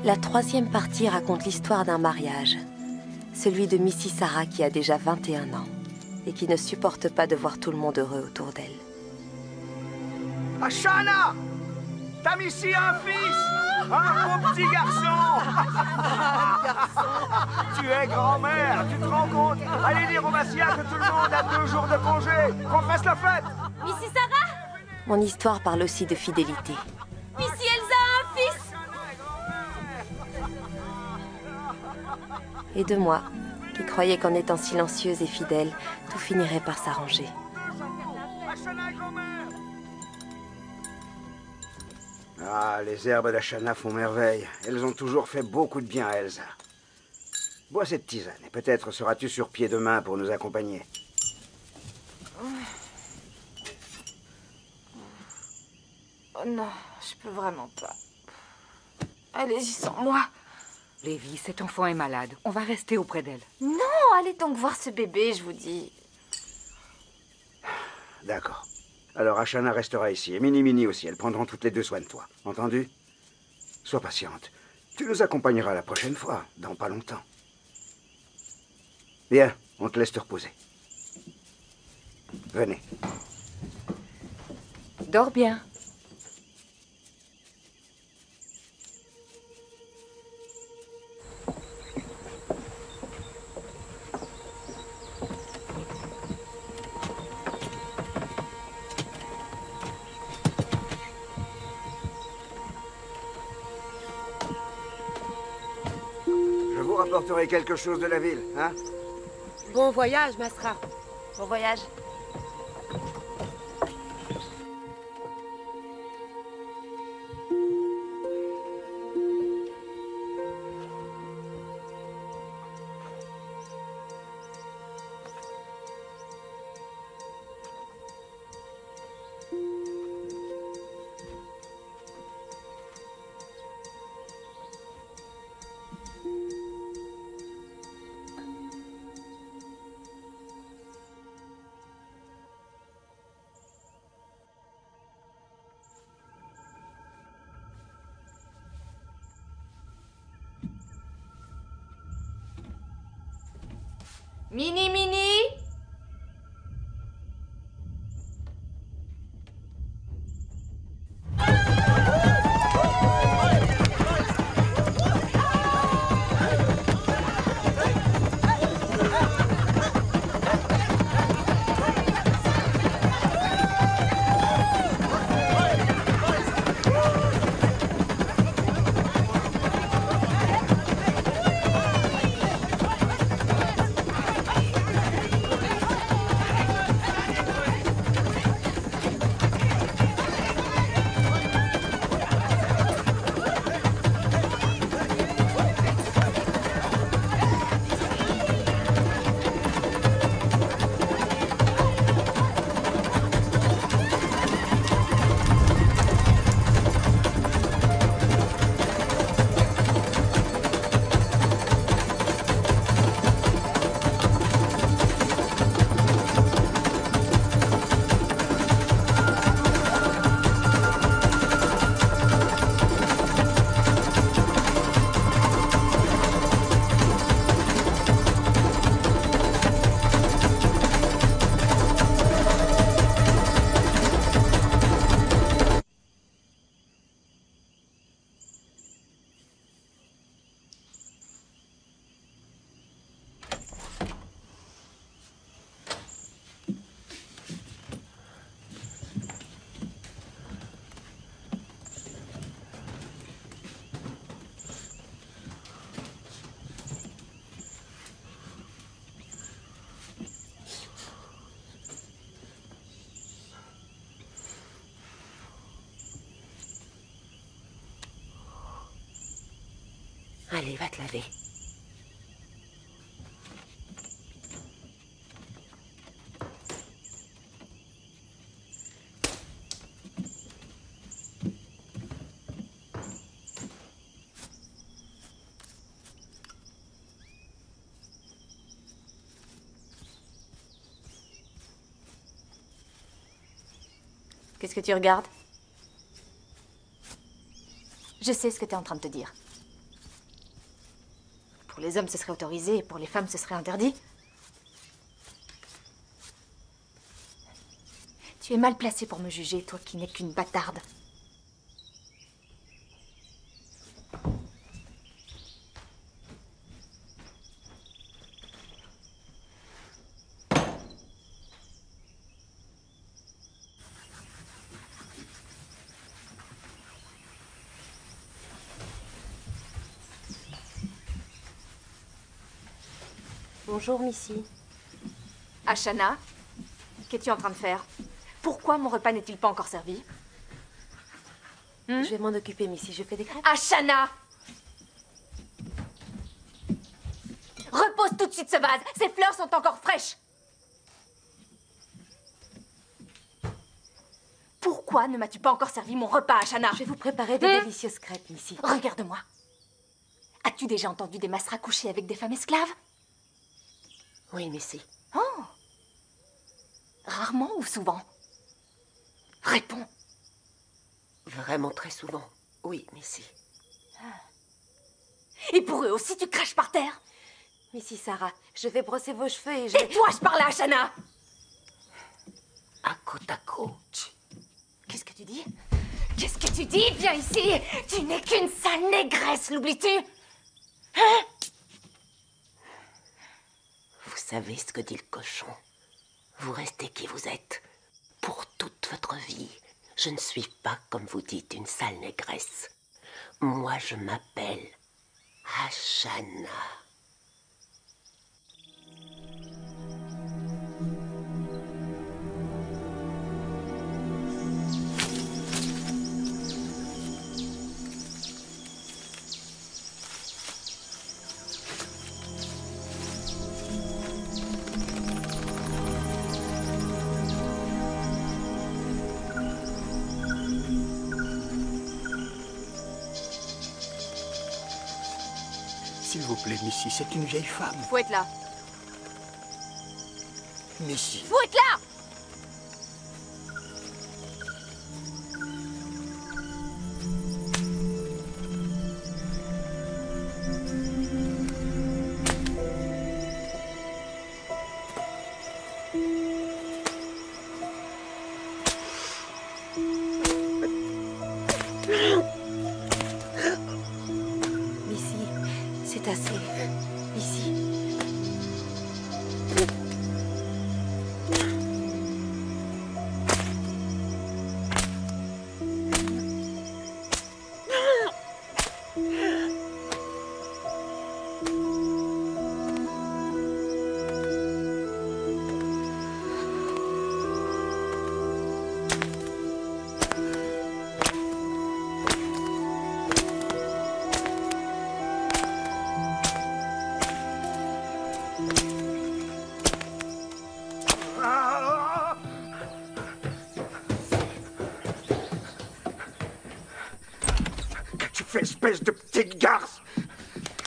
La troisième partie raconte l'histoire d'un mariage. Celui de Missy Sarah qui a déjà 21 ans et qui ne supporte pas de voir tout le monde heureux autour d'elle. Ashana! T'as Missy un fils! Un beau petit garçon! Tu es grand-mère, tu te rends compte? Allez dire au Massia que tout le monde a 2 jours de congé! Qu'on fasse la fête! Missy Sarah? Mon histoire parle aussi de fidélité. Missy Elsa a un fils! Et de moi, qui croyais qu'en étant silencieuse et fidèle, tout finirait par s'arranger. Ah, les herbes d'Ashana font merveille. Elles ont toujours fait beaucoup de bien à Elsa. Bois cette tisane et peut-être seras-tu sur pied demain pour nous accompagner. Oh non, je peux vraiment pas. Allez-y sans moi. Lévi, cet enfant est malade. On va rester auprès d'elle. Non, allez donc voir ce bébé, je vous dis. D'accord. Alors Ashana restera ici, et Mini aussi. Elles prendront toutes les 2 soin de toi. Entendu? Sois patiente. Tu nous accompagneras la prochaine fois, dans pas longtemps. Bien, on te laisse te reposer. Venez. Dors bien. Je vous rapporterai quelque chose de la ville, hein? Bon voyage, Masra. Bon voyage. Mini! Allez, va te laver. Qu'est-ce que tu regardes? Je sais ce que tu es en train de te dire. les hommes, ce serait autorisé, et pour les femmes, ce serait interdit. Tu es mal placé pour me juger, toi qui n'es qu'une bâtarde. Bonjour, Missy. Ashana, qu'es-tu en train de faire? Pourquoi mon repas n'est-il pas encore servi? Je vais m'en occuper, Missy. Je fais des crêpes. Ashana! Repose tout de suite ce vase. Ces fleurs sont encore fraîches. Pourquoi ne m'as-tu pas encore servi mon repas, Ashana? Je vais vous préparer de délicieuses crêpes, Missy. Regarde-moi. As-tu déjà entendu des Masras coucher avec des femmes esclaves? Oui, Missy. Oh! Rarement ou souvent? Réponds. Vraiment très souvent. Oui, Missy. Et pour eux aussi, tu craches par terre? Missy Sarah, je vais brosser vos cheveux et je vais... Tais-toi, je parle à Ashana! À côte à côte. Qu'est-ce que tu dis? Qu'est-ce que tu dis? Viens ici! Tu n'es qu'une sale négresse, l'oublies-tu? Hein? Vous savez ce que dit le cochon. Vous restez qui vous êtes. Pour toute votre vie, je ne suis pas, comme vous dites, une sale négresse. Moi, je m'appelle Ashana. S'il vous plaît, Missy, c'est une vieille femme. Fouette-la. Missy. Fouette-la! Missy, c'est assez. Missy. Qu'as-tu fait, espèce de petite garce?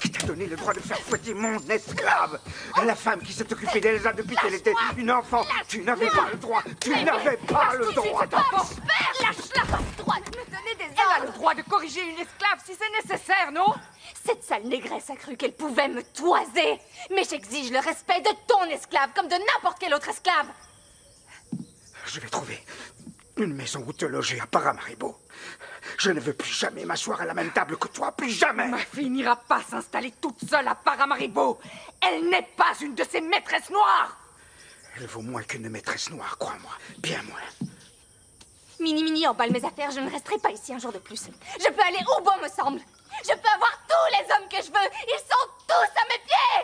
Qui t'a donné le droit de faire fouetter mon esclave? La femme qui s'est occupée d'Elsa depuis qu'elle était une enfant. Tu n'avais pas le droit. Tu n'avais pas le droit. Lâche-la! Pas le droit de me donner des Elle a ordres! le droit de corriger une esclave si c'est nécessaire, non? Cette sale négresse a cru qu'elle pouvait me toiser. Mais j'exige le respect de ton esclave comme de n'importe quel autre esclave. Je vais trouver une maison où te loger à Paramaribo. Je ne veux plus jamais m'asseoir à la même table que toi, plus jamais. Ma fille n'ira pas s'installer toute seule à Paramaribo. Elle n'est pas une de ces maîtresses noires. Elle vaut moins qu'une maîtresse noire, crois-moi. Bien moins. Mini emballe mes affaires, je ne resterai pas ici un jour de plus. Je peux aller où bon me semble. Je peux avoir tous les hommes que je veux. Ils sont tous à mes pieds.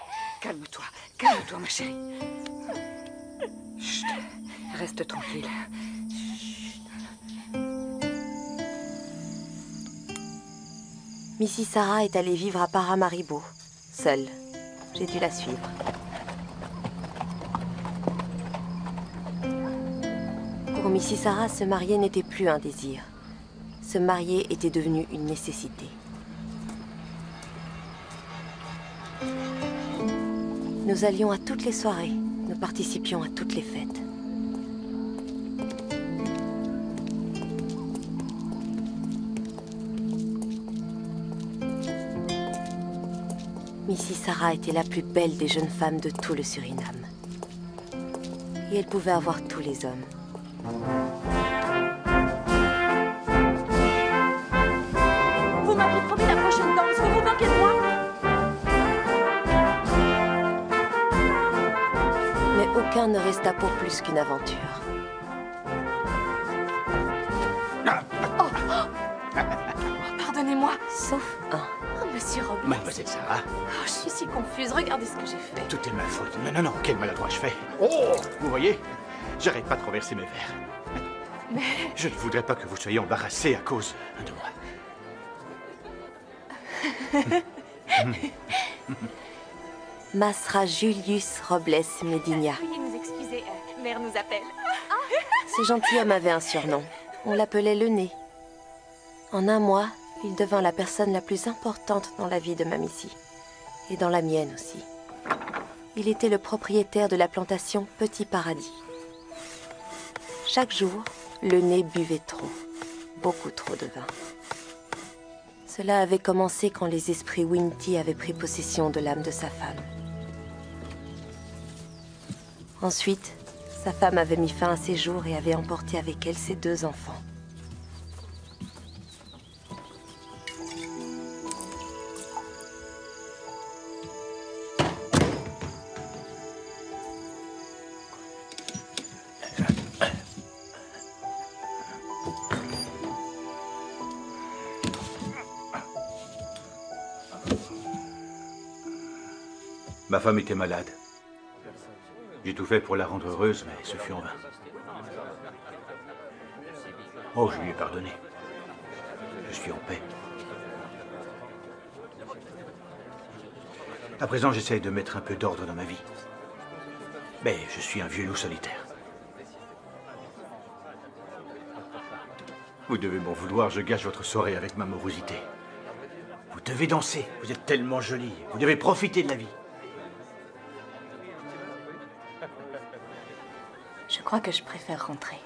Calme-toi, ma chérie. Chut, reste tranquille. Missy Sarah est allée vivre à Paramaribo, seule. J'ai dû la suivre. Pour Missy Sarah, se marier n'était plus un désir. Se marier était devenu une nécessité. Nous allions à toutes les soirées, nous participions à toutes les fêtes. Missy Sarah était la plus belle des jeunes femmes de tout le Suriname. Et elle pouvait avoir tous les hommes. Vous m'aviez promis la prochaine danse, vous vous moquez de moi? Mais aucun ne resta pour plus qu'une aventure. Pardonnez-moi. Sauf un. Oh, monsieur Robles. Mademoiselle Sarah, Oh, je suis si confuse. Regardez ce que j'ai fait. tout est ma faute. Non, non, non, quel maladroit je fais. Oh, vous voyez, j'arrête pas de renverser mes verres. Mais... Je ne voudrais pas que vous soyez embarrassés à cause de moi. Masra Julius Robles Medina. Veuillez nous excuser. Mère nous appelle. Ce gentilhomme avait un surnom. On l'appelait le nez. En un mois, il devint la personne la plus importante dans la vie de ma Missy. Et dans la mienne aussi. Il était le propriétaire de la plantation Petit Paradis. Chaque jour, le nez buvait trop. Beaucoup trop de vin. Cela avait commencé quand les esprits Winty avaient pris possession de l'âme de sa femme. Ensuite, sa femme avait mis fin à ses jours et avait emporté avec elle ses 2 enfants. Ma femme était malade. J'ai tout fait pour la rendre heureuse, mais ce fut en vain. Oh, je lui ai pardonné. Je suis en paix. À présent, j'essaye de mettre un peu d'ordre dans ma vie. Mais je suis un vieux loup solitaire. Vous devez m'en vouloir, je gâche votre soirée avec ma morosité. Vous devez danser, vous êtes tellement jolie. Vous devez profiter de la vie. Je crois que je préfère rentrer.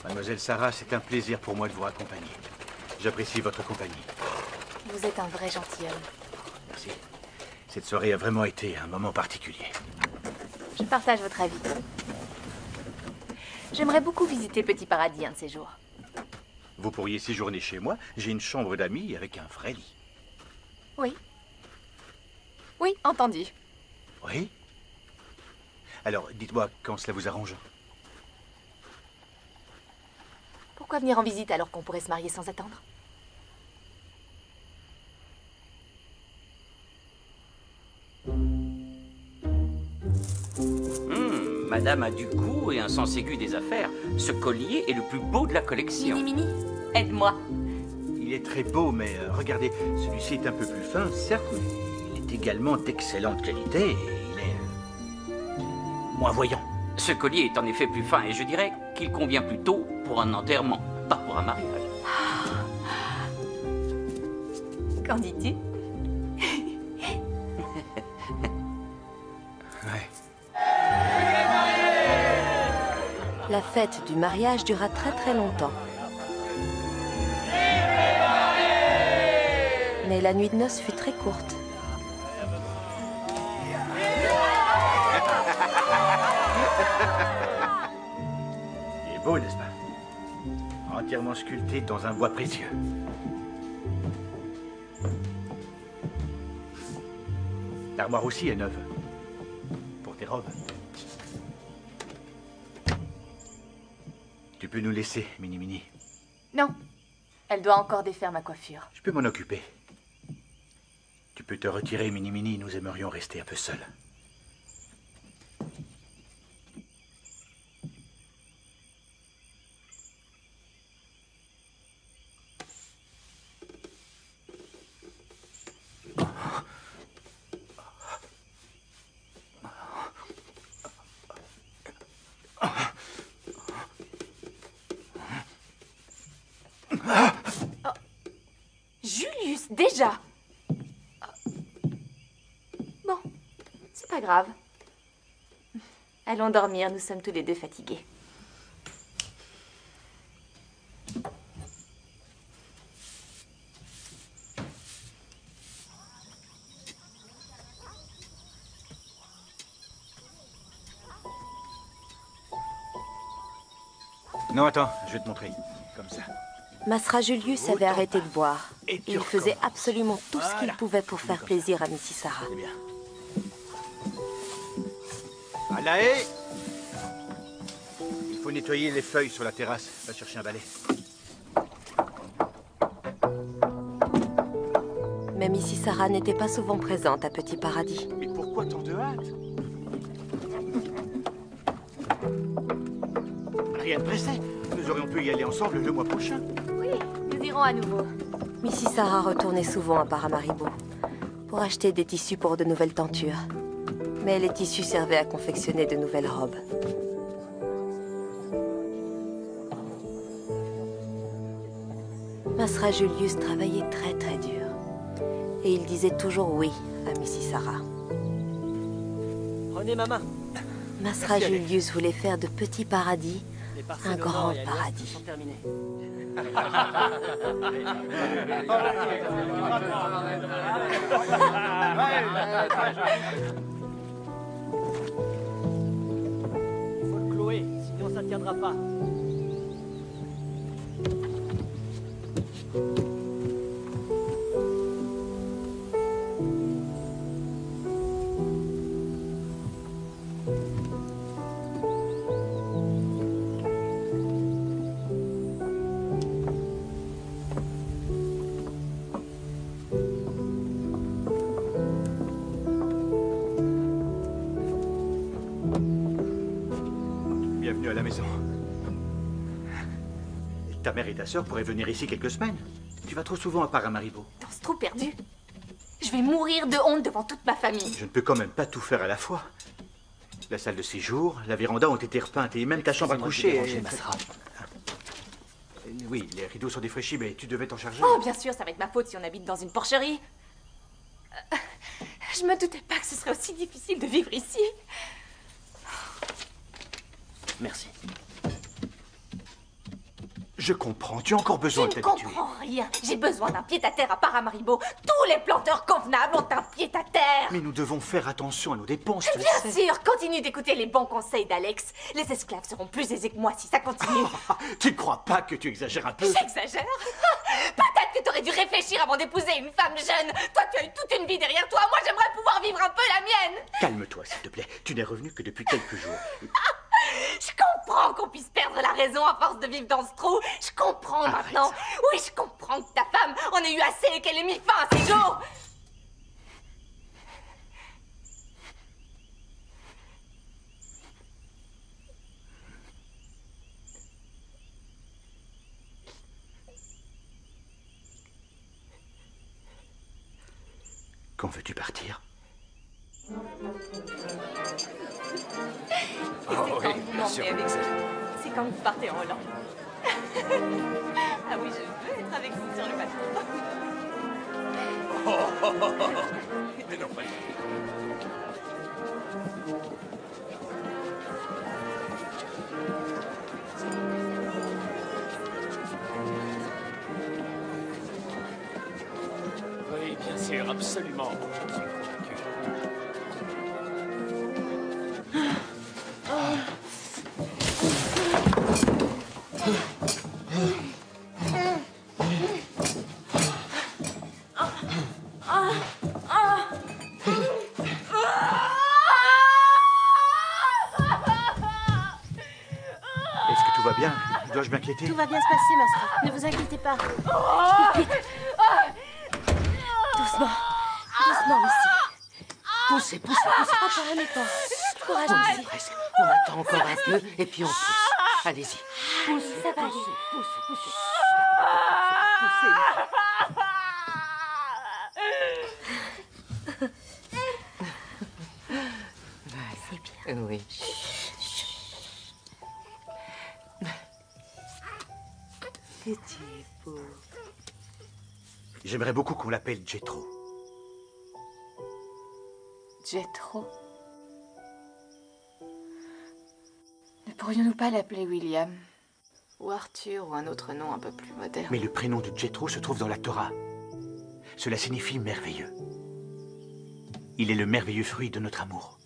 Mademoiselle Sarah, c'est un plaisir pour moi de vous accompagner. J'apprécie votre compagnie. Vous êtes un vrai gentilhomme. Merci. Cette soirée a vraiment été un moment particulier. Je partage votre avis. J'aimerais beaucoup visiter Petit Paradis un de ces jours. Vous pourriez séjourner chez moi. J'ai une chambre d'amis avec un vrai lit. Oui. Oui, entendu. Oui? Alors, dites-moi quand cela vous arrange. Pourquoi venir en visite alors qu'on pourrait se marier sans attendre? Madame a du goût et un sens aigu des affaires. Ce collier est le plus beau de la collection. Mini, aide-moi. Il est très beau, mais regardez, celui-ci est un peu plus fin, certes, mais il est également d'excellente qualité et il est moins voyant. Ce collier est en effet plus fin et je dirais qu'il convient plutôt pour un enterrement, pas pour un mariage. Qu'en dis-tu? Ouais. La fête du mariage dura très longtemps. Mais la nuit de noces fut très courte. Il est beau, n'est-ce pas? Entièrement sculpté dans un bois précieux. L'armoire aussi est neuve. Pour tes robes. Tu peux nous laisser, Mini. Non. Elle doit encore défaire ma coiffure. Je peux m'en occuper. Tu peux te retirer, Mini. Nous aimerions rester un peu seuls. Julius, déjà. Bon, c'est pas grave. Allons dormir, nous sommes tous les deux fatigués. Non, attends, je vais te montrer. Comme ça. Masra Julius avait arrêté de boire. Et tu Il faisait recommences. absolument tout ce qu'il Voilà. pouvait pour faire plaisir à Missy Sarah. C'est bien. À la haie. Il faut nettoyer les feuilles sur la terrasse. Va chercher un balai. Mais Missy Sarah n'était pas souvent présente à Petit Paradis. Mais pourquoi tant de hâte? Rien de pressé. Nous aurions pu y aller ensemble le mois prochain. Oui, nous irons à nouveau. Missy Sarah retournait souvent à Paramaribo pour acheter des tissus pour de nouvelles tentures. Mais les tissus servaient à confectionner de nouvelles robes. Masra Julius travaillait très très dur. Et il disait toujours oui à Missy Sarah. Prenez ma main. Masra Julius voulait faire de Petit Paradis Les un parcelles au grand nord et à l'ouest paradis. sont terminées. Il faut le clouer, sinon ça ne tiendra pas. Bienvenue à la maison. Ta mère et ta sœur pourraient venir ici quelques semaines. Tu vas trop souvent à Paramaribo. Dans ce trou perdu, je vais mourir de honte devant toute ma famille. Je ne peux quand même pas tout faire à la fois. La salle de séjour, la véranda ont été repeintes et même ta chambre à coucher. Oui, les rideaux sont défraîchis, mais tu devais t'en charger. Oh, bien sûr, ça va être ma faute si on habite dans une porcherie. Je me doutais pas que ce serait aussi difficile de vivre ici. Merci. Je comprends, tu as encore besoin de Je ne t'habituer. comprends rien. J'ai besoin d'un pied-à-terre à Paramaribo. Tous les planteurs convenables ont un pied-à-terre. Mais nous devons faire attention à nos dépenses, tu le Bien sais. sûr, continue d'écouter les bons conseils d'Alex. Les esclaves seront plus aisés que moi si ça continue. Tu ne crois pas que tu exagères un peu? J'exagère. Peut-être que t'aurais dû réfléchir avant d'épouser une femme jeune. Toi, tu as eu toute une vie derrière toi. Moi, j'aimerais pouvoir vivre un peu la mienne. Calme-toi, s'il te plaît. Tu n'es revenu que depuis quelques jours. Je comprends qu'on puisse perdre la raison à force de vivre dans ce trou. Je comprends maintenant. Oui, je comprends que ta femme en ait eu assez et qu'elle ait mis fin à ses jours. Quand veux-tu partir? C'est quand vous partez en Hollande. Ah oui, je veux être avec vous sur le bateau. Mais non, pas oui, bien sûr, absolument. Je suis convaincu. Est-ce que tout va bien? Dois-je m'inquiéter? Tout va bien se passer, Masra. Ne vous inquiétez pas. Doucement. Doucement, Missy. Poussez, poussez, poussez. Encore un effort. Courage, On y est Missy. presque. On attend encore un peu et puis on pousse. Allez-y. Poussez, Ça va aller. poussez, poussez, poussez. C'est bien. Oui. Petit fou. J'aimerais beaucoup qu'on l'appelle Jethro. Jethro. Ne pourrions-nous pas l'appeler William? Ou Arthur, ou un autre nom un peu plus moderne? Mais le prénom de Jethro se trouve dans la Torah. Cela signifie merveilleux. Il est le merveilleux fruit de notre amour.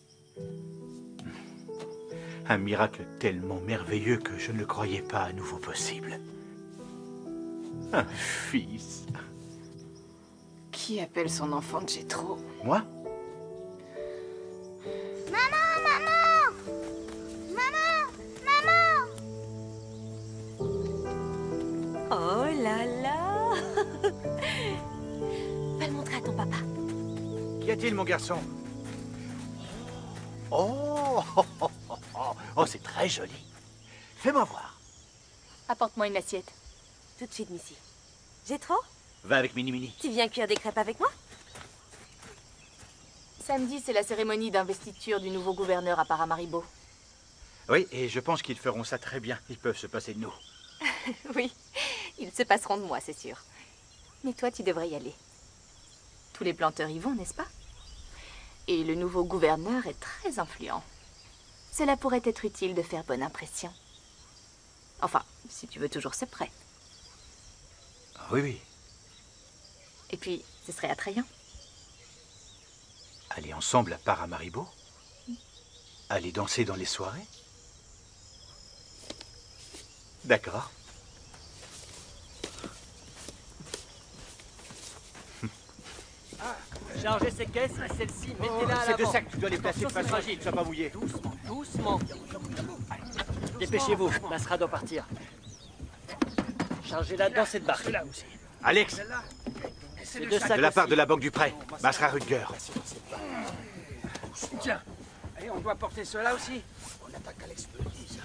Un miracle tellement merveilleux que je ne le croyais pas à nouveau possible. Un fils. Qui appelle son enfant Jethro? Moi? Maman, maman! Maman! Maman! Oh là là! Va le montrer à ton papa. Qu'y a-t-il, mon garçon? Oh, oh, oh, oh, oh. Oh, c'est très joli. Fais-moi voir. Apporte-moi une assiette. Tout de suite, Missy. Jethro, Va avec Mini Mini. tu viens cuire des crêpes avec moi? Samedi, c'est la cérémonie d'investiture du nouveau gouverneur à Paramaribo. Oui, et je pense qu'ils feront ça très bien. Ils peuvent se passer de nous. Oui, ils se passeront de moi, c'est sûr. Mais toi, tu devrais y aller. Tous les planteurs y vont, n'est-ce pas? Et le nouveau gouverneur est très influent. Cela pourrait être utile de faire bonne impression. Enfin, si tu veux toujours ce prêt. Oui, oui. Et puis, ce serait attrayant. Aller ensemble à Paramaribo? Aller danser dans les soirées? D'accord. Chargez ces caisses et celles-ci, mettez-la à C'est de l'avant. ça que tu dois les placer de Attention, façon à c'est ce qu'ils ne soient pas mouillés. Doucement, doucement. Dépêchez-vous, Masra doit partir. Chargez-la dans cette barque. Là aussi. Alex, C'est de ça de la part de la Banque du Prêt, Masra Rutger. Tiens, et on doit porter cela aussi. On attaque à l'explosif.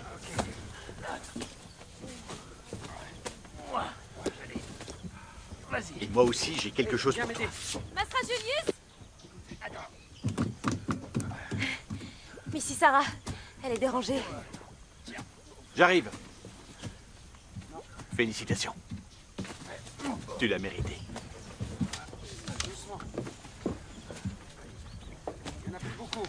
Et moi aussi, j'ai quelque chose pour toi. Masra Julius! Missy Sarah, elle est dérangée. J'arrive. Félicitations. Tu l'as mérité. Doucement. Il y en a plus beaucoup.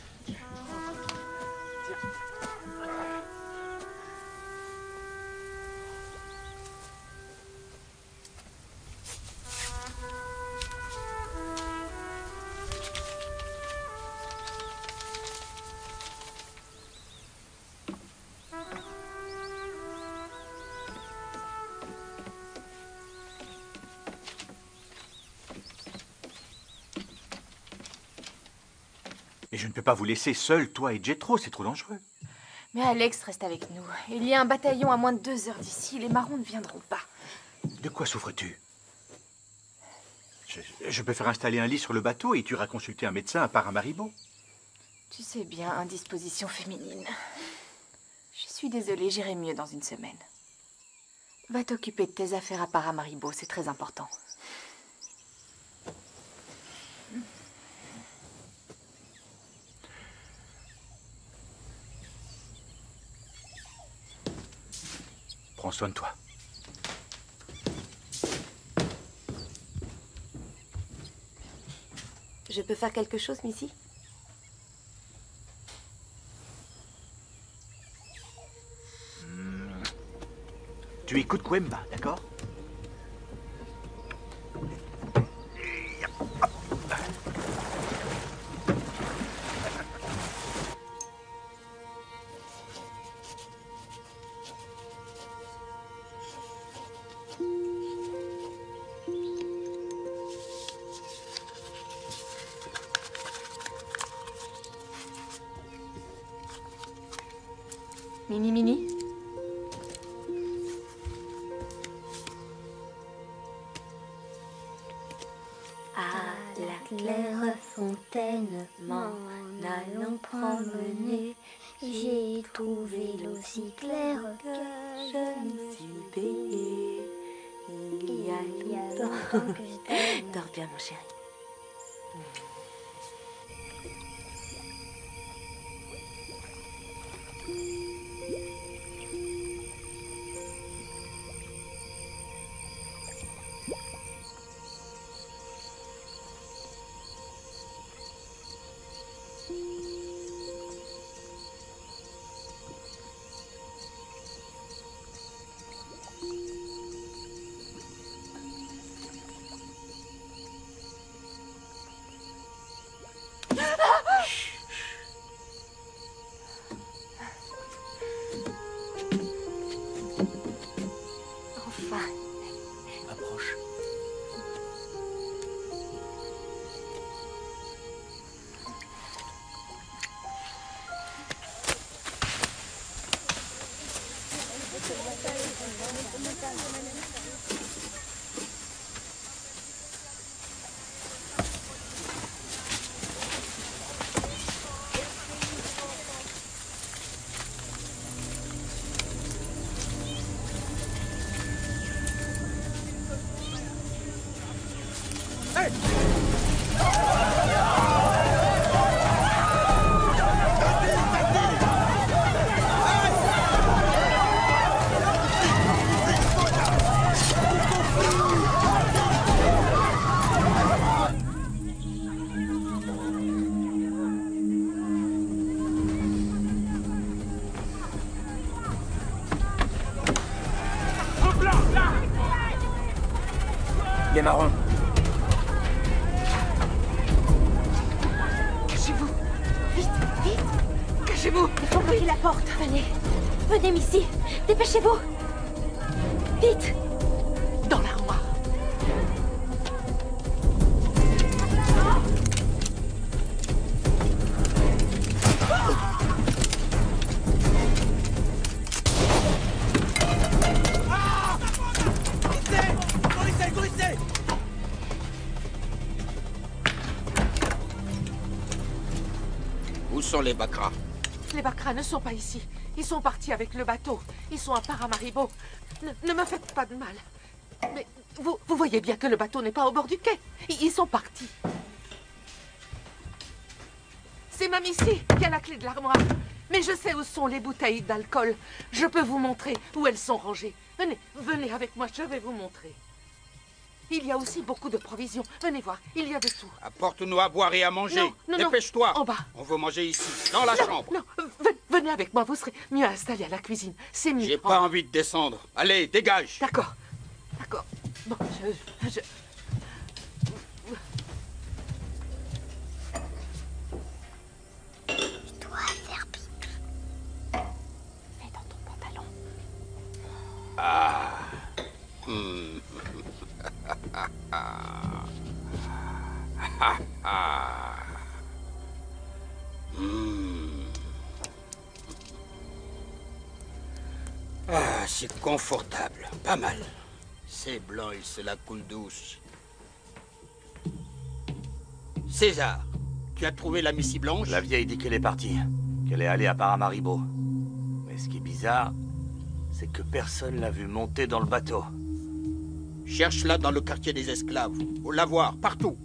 Et je ne peux pas vous laisser seul, toi et Jethro, c'est trop dangereux. Mais Alex reste avec nous. Il y a un bataillon à moins de 2 heures d'ici. Les marrons ne viendront pas. De quoi souffres-tu? Je peux faire installer un lit sur le bateau et tu iras consulter un médecin à Paramaribo. Tu sais bien, indisposition féminine. Je suis désolée, j'irai mieux dans une semaine. Va t'occuper de tes affaires à Paramaribo, c'est très important. Prends soin de toi. Je peux faire quelque chose, Missy? Tu écoutes Kwemba, d'accord? Mini Mini? À la claire fontaine, m'en allant promener, j'ai trouvé l'eau si claire que je me suis baignée. Il y a longtemps. Dors bien, mon chéri. marron. Cachez-vous. Vite, vite. Cachez-vous. Il faut bloquer la porte. Venez. Venez, Missy. Dépêchez-vous. Vite. Dans l'armoire. Où sont les Bakras? Les Bakras ne sont pas ici. Ils sont partis avec le bateau. Ils sont à Paramaribo. Ne me faites pas de mal. Mais vous voyez bien que le bateau n'est pas au bord du quai. Ils sont partis. C'est ma Missy qui a la clé de l'armoire. Mais je sais où sont les bouteilles d'alcool. Je peux vous montrer où elles sont rangées. Venez, venez avec moi, je vais vous montrer. Il y a aussi beaucoup de provisions. Venez voir, il y a de tout. Apporte-nous à boire et à manger. Non, non, non. Dépêche-toi. En bas. On veut manger ici, dans la chambre. Non, venez avec moi, vous serez mieux installés à la cuisine. C'est mieux. J'ai pas envie de descendre. Allez, dégage. D'accord, d'accord. Bon, je... Je dois faire pipi. Mets dans ton pantalon. Ah. Ah, c'est confortable, pas mal. C'est blanc et c'est la coule douce. César, tu as trouvé la Missy Blanche? La vieille dit qu'elle est partie, qu'elle est allée à Paramaribo. Mais ce qui est bizarre, c'est que personne l'a vue monter dans le bateau. Cherche-la dans le quartier des esclaves, au lavoir, partout.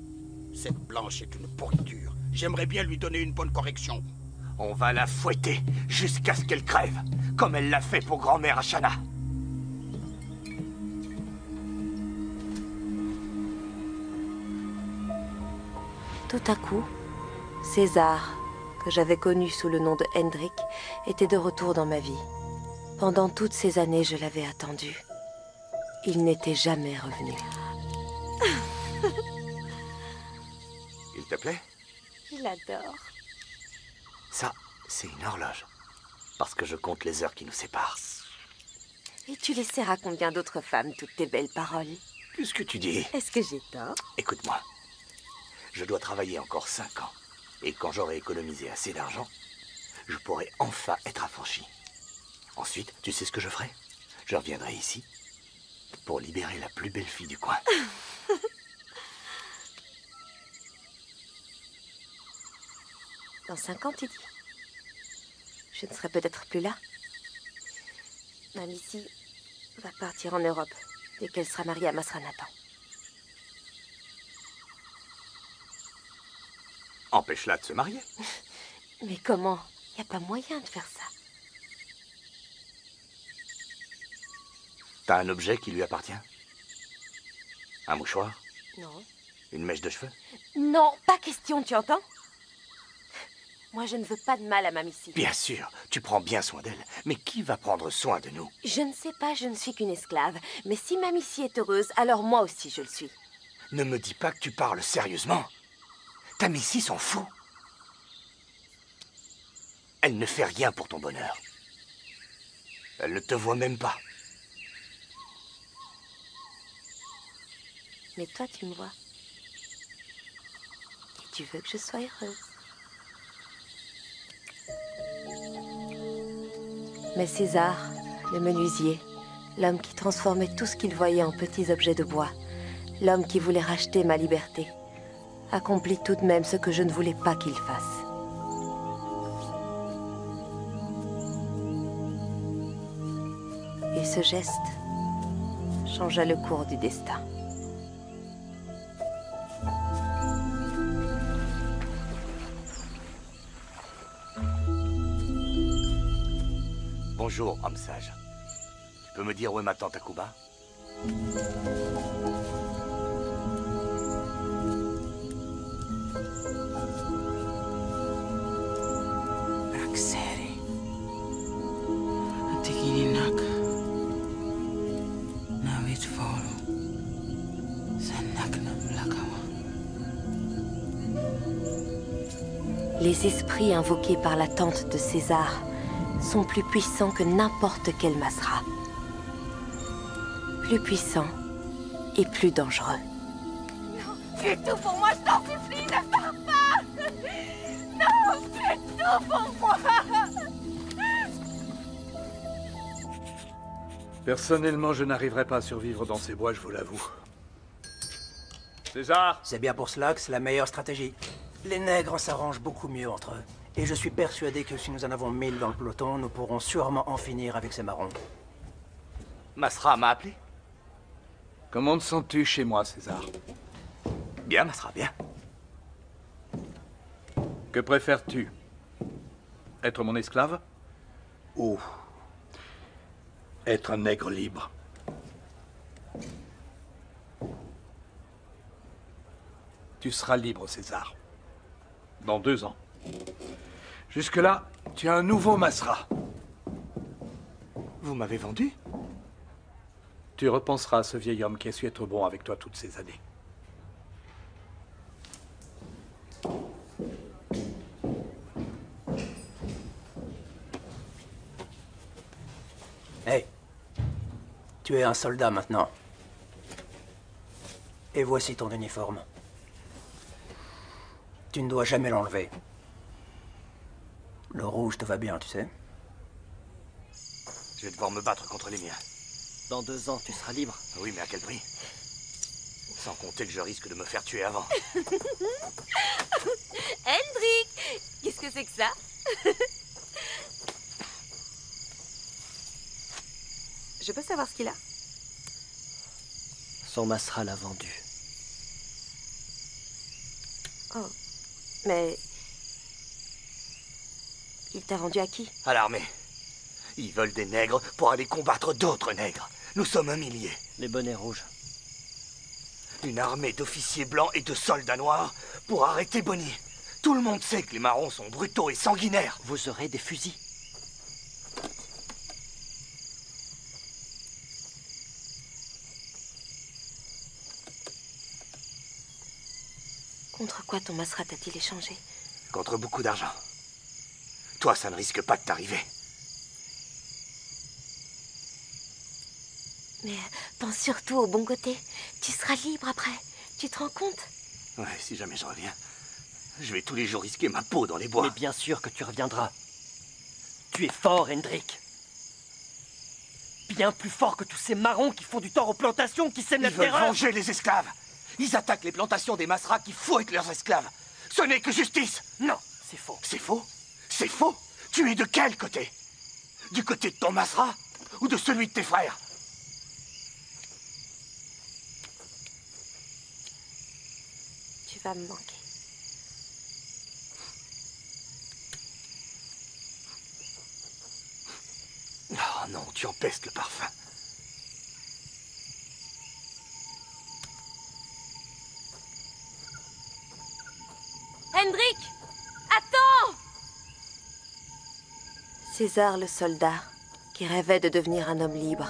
Cette Blanche est une pourriture. J'aimerais bien lui donner une bonne correction. On va la fouetter jusqu'à ce qu'elle crève, comme elle l'a fait pour grand-mère Ashana. Tout à coup, César, que j'avais connu sous le nom de Hendrik, était de retour dans ma vie. Pendant toutes ces années, je l'avais attendu. Il n'était jamais revenu. Il te plaît? Il adore. Ça, c'est une horloge. Parce que je compte les heures qui nous séparent. Et tu laisseras à combien d'autres femmes toutes tes belles paroles? Qu'est-ce que tu dis? Est-ce que j'ai tort? Écoute-moi. Je dois travailler encore 5 ans. Et quand j'aurai économisé assez d'argent, je pourrai enfin être affranchi. Ensuite, tu sais ce que je ferai? Je reviendrai ici pour libérer la plus belle fille du coin. Dans 5 ans, tu dis? Je ne serai peut-être plus là. Ma Missy va partir en Europe dès qu'elle sera mariée à Masranatan. Empêche-la de se marier. Mais comment? Il n'y a pas moyen de faire ça. T'as un objet qui lui appartient? Un mouchoir? Non. Une mèche de cheveux? Non, pas question, tu entends? Moi, je ne veux pas de mal à ma Missy. Bien sûr, tu prends bien soin d'elle. Mais qui va prendre soin de nous? Je ne sais pas, je ne suis qu'une esclave. Mais si ma Missy est heureuse, alors moi aussi je le suis. Ne me dis pas que tu parles sérieusement. Ta Missy s'en fout. Elle ne fait rien pour ton bonheur. Elle ne te voit même pas. Mais toi, tu me vois. Et tu veux que je sois heureuse. Mais César, le menuisier, l'homme qui transformait tout ce qu'il voyait en petits objets de bois, l'homme qui voulait racheter ma liberté, accomplit tout de même ce que je ne voulais pas qu'il fasse. Et ce geste changea le cours du destin. Bonjour, homme sage. Tu peux me dire où est ma tante Akuba? Akseri. Antikininak. Nawit follow. Sana. les esprits invoqués par la tante de César sont plus puissants que n'importe quel Masra. Plus puissants et plus dangereux. Fais tout pour moi, je t'en supplie, ne pars pas! Non, fais tout pour moi! Personnellement, je n'arriverai pas à survivre dans ces bois, je vous l'avoue. César! C'est bien pour cela que c'est la meilleure stratégie. Les nègres s'arrangent beaucoup mieux entre eux. Et je suis persuadé que si nous en avons 1000 dans le peloton, nous pourrons sûrement en finir avec ces marrons. Masra m'a appelé? Comment te sens-tu chez moi, César? Bien, Masra, bien. Que préfères-tu? Être mon esclave? Ou être un nègre libre? Tu seras libre, César. Dans 2 ans. Jusque-là, tu es un nouveau Masra. Vous m'avez vendu? Tu repenseras à ce vieil homme qui a su être bon avec toi toutes ces années. Hey, tu es un soldat maintenant. Et voici ton uniforme. Tu ne dois jamais l'enlever. Le rouge te va bien, tu sais. Je vais devoir me battre contre les miens. Dans 2 ans, tu seras libre. Oui, mais à quel prix? Sans compter que je risque de me faire tuer avant. Hendrik! Qu'est-ce que c'est que ça? Je peux savoir ce qu'il a? Son Masra l'a vendu. Oh, mais... Il t'a vendu à qui? À l'armée. Ils veulent des nègres pour aller combattre d'autres nègres. Nous sommes 1 millier. Les bonnets rouges. Une armée d'officiers blancs et de soldats noirs pour arrêter Bonnie. Tout le monde sait que les marrons sont brutaux et sanguinaires. Vous aurez des fusils. Contre quoi ton Masra t'a-t-il échangé? Contre beaucoup d'argent. Toi, ça ne risque pas de t'arriver. Mais pense surtout au bon côté. Tu seras libre après. Tu te rends compte? Ouais, si jamais je reviens, je vais tous les jours risquer ma peau dans les bois. Mais bien sûr que tu reviendras. Tu es fort, Hendrik. Bien plus fort que tous ces marrons qui font du tort aux plantations, qui sèment la Ils veulent terreur. venger les esclaves. Ils attaquent les plantations des Masra qui fouettent leurs esclaves. Ce n'est que justice. Non, c'est faux. C'est faux? C'est faux? Tu es de quel côté? Du côté de ton Masra ou de celui de tes frères? Tu vas me manquer. Oh non, tu empestes le parfum. Hendrik! Attends! César le soldat, qui rêvait de devenir un homme libre,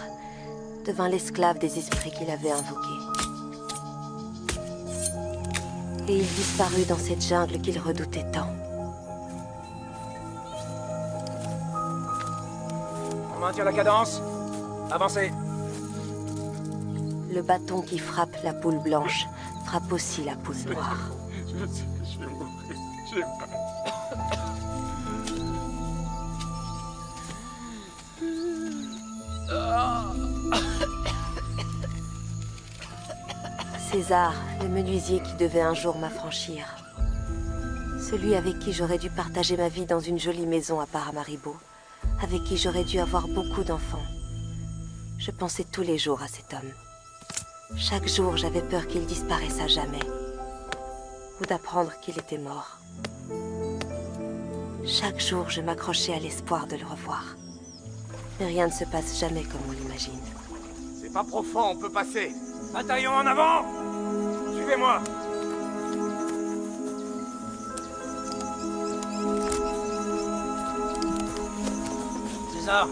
devint l'esclave des esprits qu'il avait invoqués. Et il disparut dans cette jungle qu'il redoutait tant. On maintient la cadence. Avancez. Le bâton qui frappe la poule blanche frappe aussi la poule noire. Je sais que je vais mourir. J'ai peur. César, le menuisier qui devait un jour m'affranchir. Celui avec qui j'aurais dû partager ma vie dans une jolie maison à Paramaribo. Avec qui j'aurais dû avoir beaucoup d'enfants. Je pensais tous les jours à cet homme. Chaque jour, j'avais peur qu'il disparaisse à jamais. Ou d'apprendre qu'il était mort. Chaque jour, je m'accrochais à l'espoir de le revoir. Mais rien ne se passe jamais comme on l'imagine. C'est pas profond, on peut passer. Bataillon en avant! Suivez-moi! César.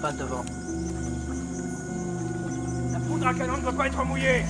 Pas devant. La poudre à canon ne doit pas être mouillée.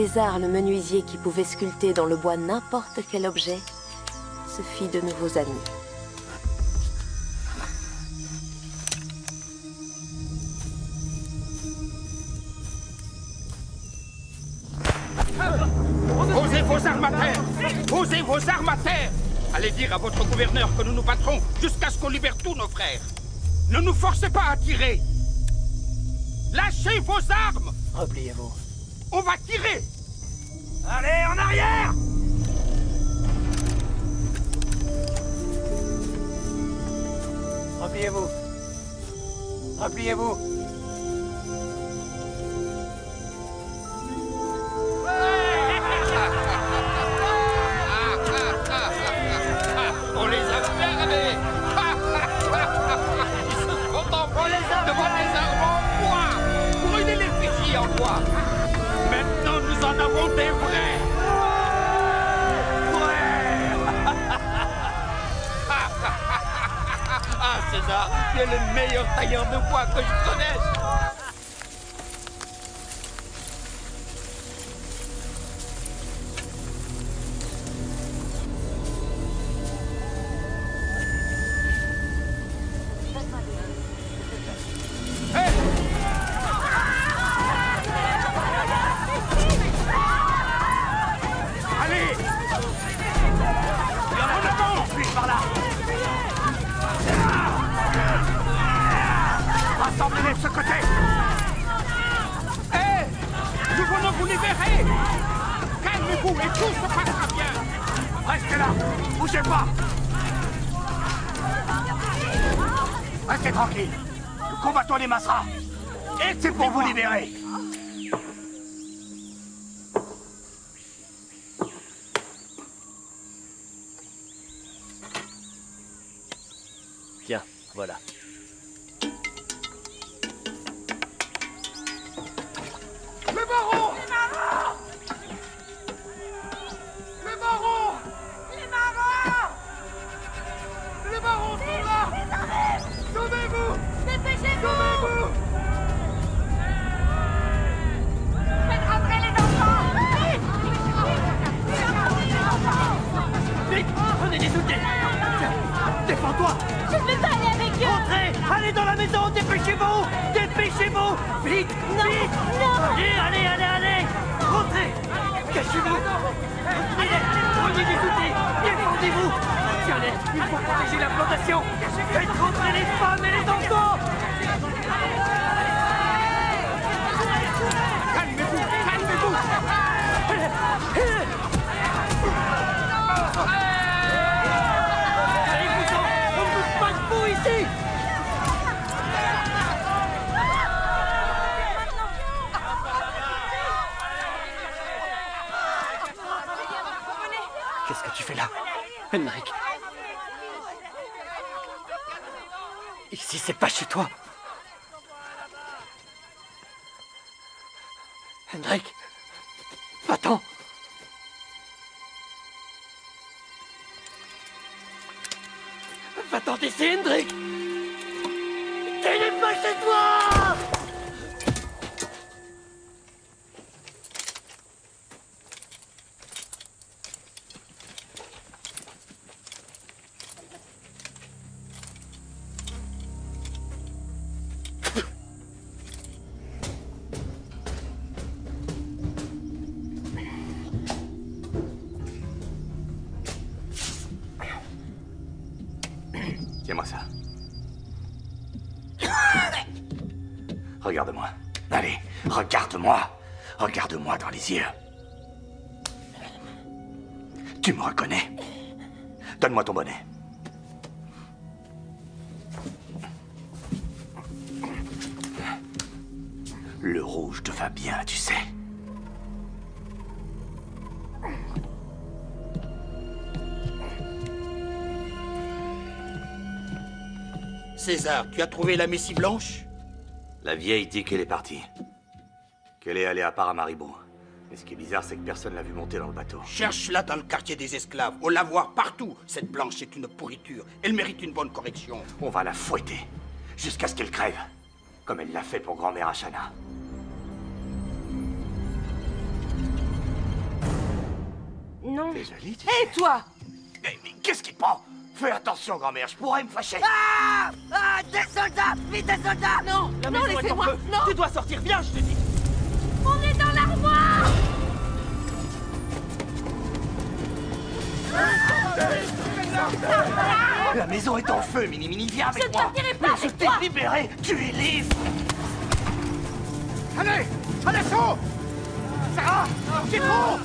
César, le menuisier qui pouvait sculpter dans le bois n'importe quel objet, se fit de nouveaux amis. Posez vos armes à terre! Posez vos armes à terre! Allez dire à votre gouverneur que nous nous battrons jusqu'à ce qu'on libère tous nos frères. Ne nous forcez pas à tirer! Lâchez vos armes! Repliez-vous. On va tirer! Allez, en arrière! Repliez-vous. Repliez-vous. On les a fermés! Ils se sont envolés devant des armes en bois! Brûlez les fusils en bois! Maintenant, nous en avons des vrais! Ah, César, tu es le meilleur tailleur de bois que je connaisse! Rassemblez-les de ce côté! Hé! Nous venons vous libérer! Calmez-vous et tout se passera bien! Restez là! Bougez pas! Restez tranquille! Nous combattons les Masras! Et c'est pour vous libérer! Tiens, voilà. Le baron! Le baron! Les marins! Les barons sont là! Sauvez-vous! Dépêchez-vous! Sauvez-vous! Faites rentrer les enfants! Vite! Prenez des outils! Défends-toi! Je ne veux pas aller avec eux! Entrez! Allez dans la maison! Dépêchez-vous! Dépêchez-vous! Vite! Non! Vite! Non! Allez! Rentrez! Cachez-vous! Prenez des outils! Défendez-vous! Tiens-les! Il faut protéger la plantation! Faites rentrer les femmes et les enfants! Calmez-vous! Calmez-vous! Allez-vous-en! On ne bouge pas de vous ici! Qu'est-ce que tu fais là, Henrik? Ici, c'est pas chez toi. Henrik, va-t'en. Va-t'en d'ici, Henrik. Tu n'es pas chez toi. Tiens-moi ça. Regarde-moi. Allez, regarde-moi. Regarde-moi dans les yeux. Tu me reconnais? Donne-moi ton bonnet. Le rouge te va bien, tu sais. César, tu as trouvé la Messie blanche? La vieille dit qu'elle est partie. Qu'elle est allée à Paramaribo. Mais ce qui est bizarre, c'est que personne l'a vue monter dans le bateau. Cherche-la dans le quartier des esclaves. On la voit partout. Cette blanche est une pourriture. Elle mérite une bonne correction. On va la fouetter. Jusqu'à ce qu'elle crève. Comme elle l'a fait pour grand-mère Ashana. Non. Désolé, tu Et toi? Mais qu'est-ce qui te prend? Fais attention, grand-mère, je pourrais me fâcher. Ah! Ah! Des soldats! Vite, des soldats! Non! La Non, maison est en laissez-moi! feu. Non! Tu dois sortir, viens, je te dis! On est dans l'armoire! La maison est en feu, Mini, viens avec moi. Je ne partirai pas Je avec t'ai toi. libéré, tu es libre. Allez, à l'assaut! Sarah, j'ai trop!